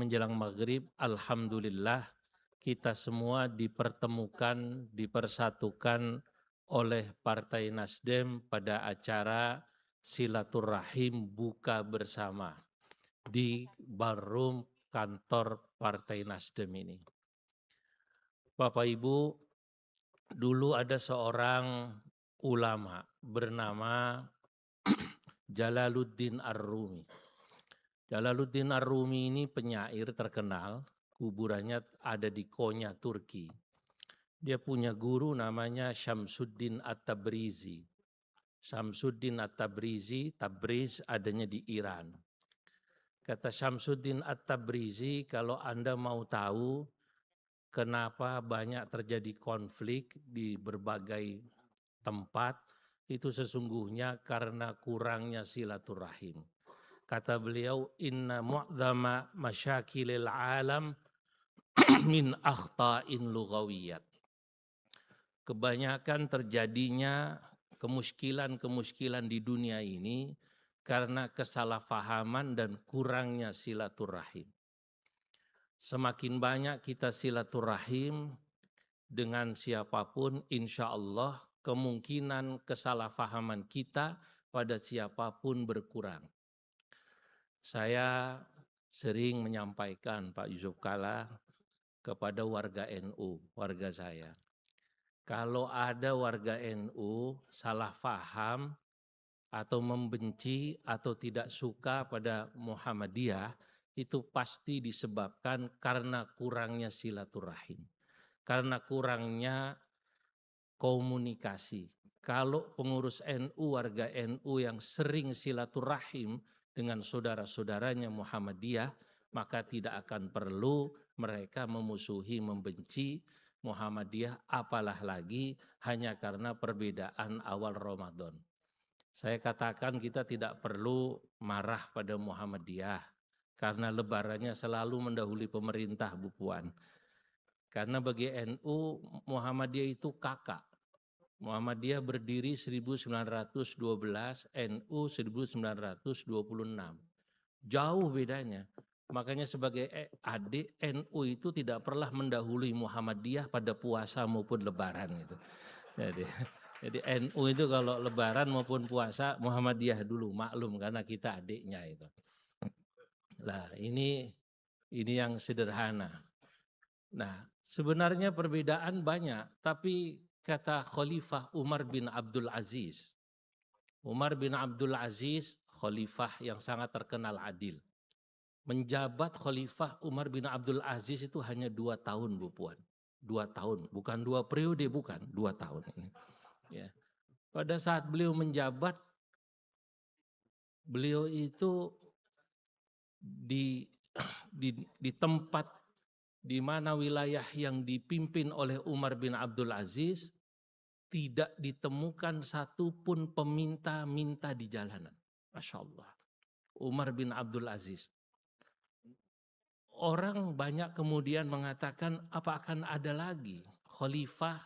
menjelang maghrib, alhamdulillah kita semua dipertemukan, dipersatukan oleh Partai Nasdem pada acara silaturahim buka bersama di ballroom kantor Partai Nasdem ini. Bapak Ibu, dulu ada seorang ulama bernama Jalaluddin Ar-Rumi. Jalaluddin Ar-Rumi ini penyair terkenal, kuburannya ada di Konya, Turki. Dia punya guru namanya Syamsuddin At-Tabrizi. Syamsuddin At-Tabrizi, Tabriz adanya di Iran. Kata Syamsuddin At-Tabrizi, kalau Anda mau tahu kenapa banyak terjadi konflik di berbagai tempat, itu sesungguhnya karena kurangnya silaturahim. Kata beliau, inna mu'dhama masyakilil alam min akhta'in lughawiyat. Kebanyakan terjadinya kemuskilan-kemuskilan di dunia ini karena kesalahpahaman dan kurangnya silaturahim. Semakin banyak kita silaturahim dengan siapapun, insya Allah kemungkinan kesalahpahaman kita pada siapapun berkurang. Saya sering menyampaikan Pak Yusuf Kalla kepada warga NU, warga saya. Kalau ada warga NU salah paham atau membenci atau tidak suka pada Muhammadiyah, itu pasti disebabkan karena kurangnya silaturahim, karena kurangnya komunikasi. Kalau pengurus NU, warga NU yang sering silaturahim dengan saudara-saudaranya Muhammadiyah, maka tidak akan perlu mereka memusuhi, membenci Muhammadiyah, apalah lagi hanya karena perbedaan awal Ramadan. Saya katakan kita tidak perlu marah pada Muhammadiyah karena lebarannya selalu mendahului pemerintah, Bu Puan. Karena bagi NU, Muhammadiyah itu kakak. Muhammadiyah berdiri 1912, NU 1926. Jauh bedanya. Makanya sebagai adik, NU itu tidak pernah mendahului Muhammadiyah pada puasa maupun lebaran gitu. Jadi NU itu kalau lebaran maupun puasa Muhammadiyah dulu, maklum karena kita adiknya itu. Nah, ini yang sederhana. Nah, sebenarnya perbedaan banyak, tapi kata Khalifah Umar bin Abdul Aziz. Umar bin Abdul Aziz, khalifah yang sangat terkenal adil. Menjabat Khalifah Umar bin Abdul Aziz itu hanya 2 tahun, Bu Puan. 2 tahun, bukan 2 periode, bukan, 2 tahun. Ya. Pada saat beliau menjabat, beliau itu di tempat di mana wilayah yang dipimpin oleh Umar bin Abdul Aziz, tidak ditemukan satupun peminta-minta di jalanan. Masya Allah. Umar bin Abdul Aziz. Orang banyak kemudian mengatakan, apa akan ada lagi khalifah,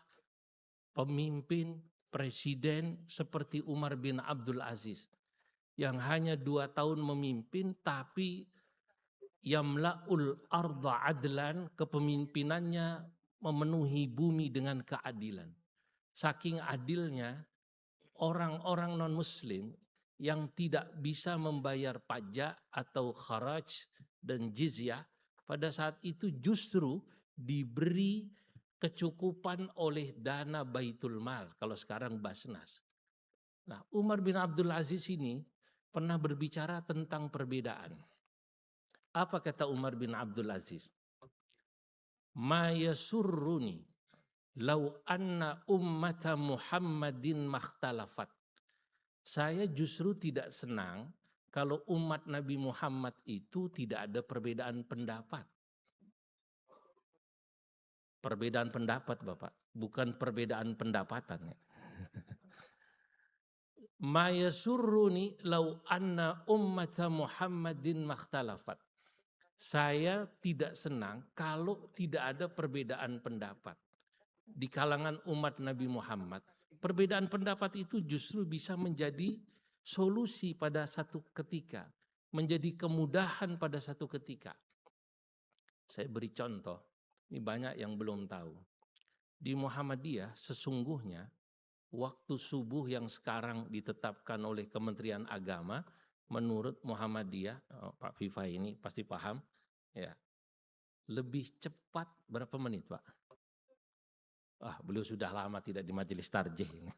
pemimpin, presiden seperti Umar bin Abdul Aziz yang hanya 2 tahun memimpin tapi yamla'ul arda adlan, kepemimpinannya memenuhi bumi dengan keadilan. Saking adilnya, orang-orang non-muslim yang tidak bisa membayar pajak atau kharaj dan jizyah, pada saat itu justru diberi kecukupan oleh dana Baitul Mal, kalau sekarang Basnas. Nah, Umar bin Abdul Aziz ini pernah berbicara tentang perbedaan. Apa kata Umar bin Abdul Aziz? Ma yasurruni lau anna ummata Muhammadin makhtalafat. Saya justru tidak senang kalau umat Nabi Muhammad itu tidak ada perbedaan pendapat. Perbedaan pendapat, Bapak, bukan perbedaan pendapatan. Ma yasurruni lau anna ummata Muhammadin makhtalafat. Saya tidak senang kalau tidak ada perbedaan pendapat di kalangan umat Nabi Muhammad. Perbedaan pendapat itu justru bisa menjadi solusi pada satu ketika, menjadi kemudahan pada satu ketika. Saya beri contoh, ini banyak yang belum tahu. Di Muhammadiyah sesungguhnya waktu subuh yang sekarang ditetapkan oleh Kementerian Agama, menurut Muhammadiyah, Pak Viva ini pasti paham, ya, lebih cepat berapa menit, Pak? Beliau sudah lama tidak di majelis tarjih ini.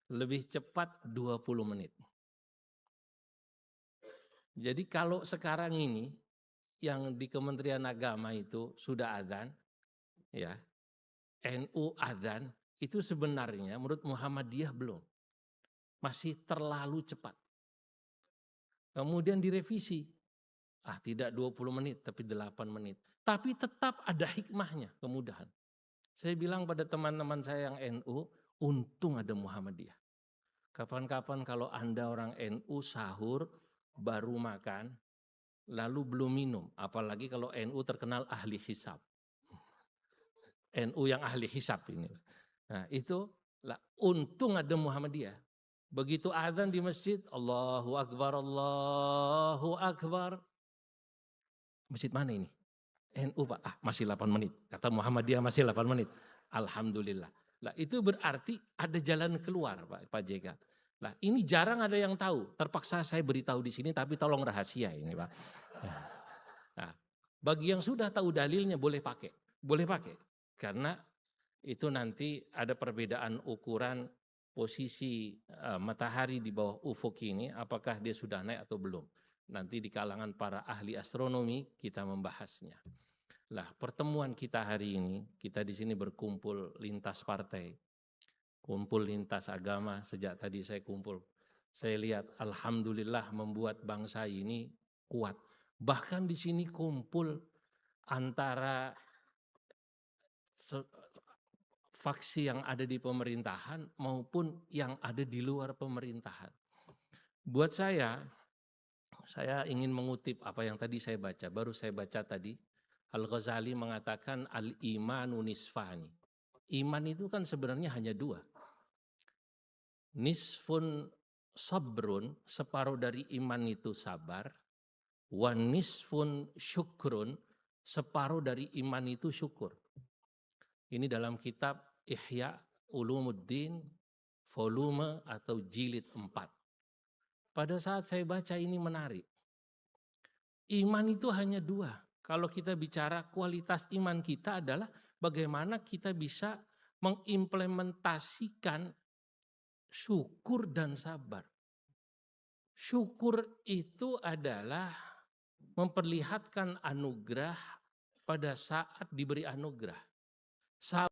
Lebih cepat 20 menit. Jadi kalau sekarang ini yang di Kementerian Agama itu sudah adzan, ya, NU adzan, itu sebenarnya menurut Muhammadiyah belum. Masih terlalu cepat. Kemudian direvisi. Tidak 20 menit, tapi 8 menit. Tapi tetap ada hikmahnya, kemudahan. Saya bilang pada teman-teman saya yang NU, untung ada Muhammadiyah. Kapan-kapan kalau Anda orang NU sahur, baru makan, lalu belum minum. Apalagi kalau NU terkenal ahli hisab. NU yang ahli hisab ini. Nah itu, untung ada Muhammadiyah. Begitu azan di masjid, Allahu Akbar, Allahu Akbar. Masjid mana ini? NU Pak, masih 8 menit. Kata Muhammadiyah masih 8 menit. Alhamdulillah. Lah itu berarti ada jalan keluar Pak JK. Lah ini jarang ada yang tahu. Terpaksa saya beritahu di sini tapi tolong rahasia ini Pak. Nah, bagi yang sudah tahu dalilnya boleh pakai. Boleh pakai. Karena itu nanti ada perbedaan ukuran posisi matahari di bawah ufuk ini, apakah dia sudah naik atau belum. Nanti di kalangan para ahli astronomi kita membahasnya. Lah, pertemuan kita hari ini, kita di sini berkumpul lintas partai, kumpul lintas agama, sejak tadi saya kumpul. Saya lihat alhamdulillah membuat bangsa ini kuat. Bahkan di sini kumpul antara faksi yang ada di pemerintahan maupun yang ada di luar pemerintahan. Buat saya ingin mengutip apa yang tadi saya baca, baru saya baca tadi. Al-Ghazali mengatakan al-imanu nisfani. Iman itu kan sebenarnya hanya 2. Nisfun sabrun, separuh dari iman itu sabar. Wa nisfun syukrun, separuh dari iman itu syukur. Ini dalam kitab Ihya Ulumuddin volume atau jilid 4. Pada saat saya baca ini menarik. Iman itu hanya 2. Kalau kita bicara kualitas iman kita adalah bagaimana kita bisa mengimplementasikan syukur dan sabar. Syukur itu adalah memperlihatkan anugerah pada saat diberi anugerah.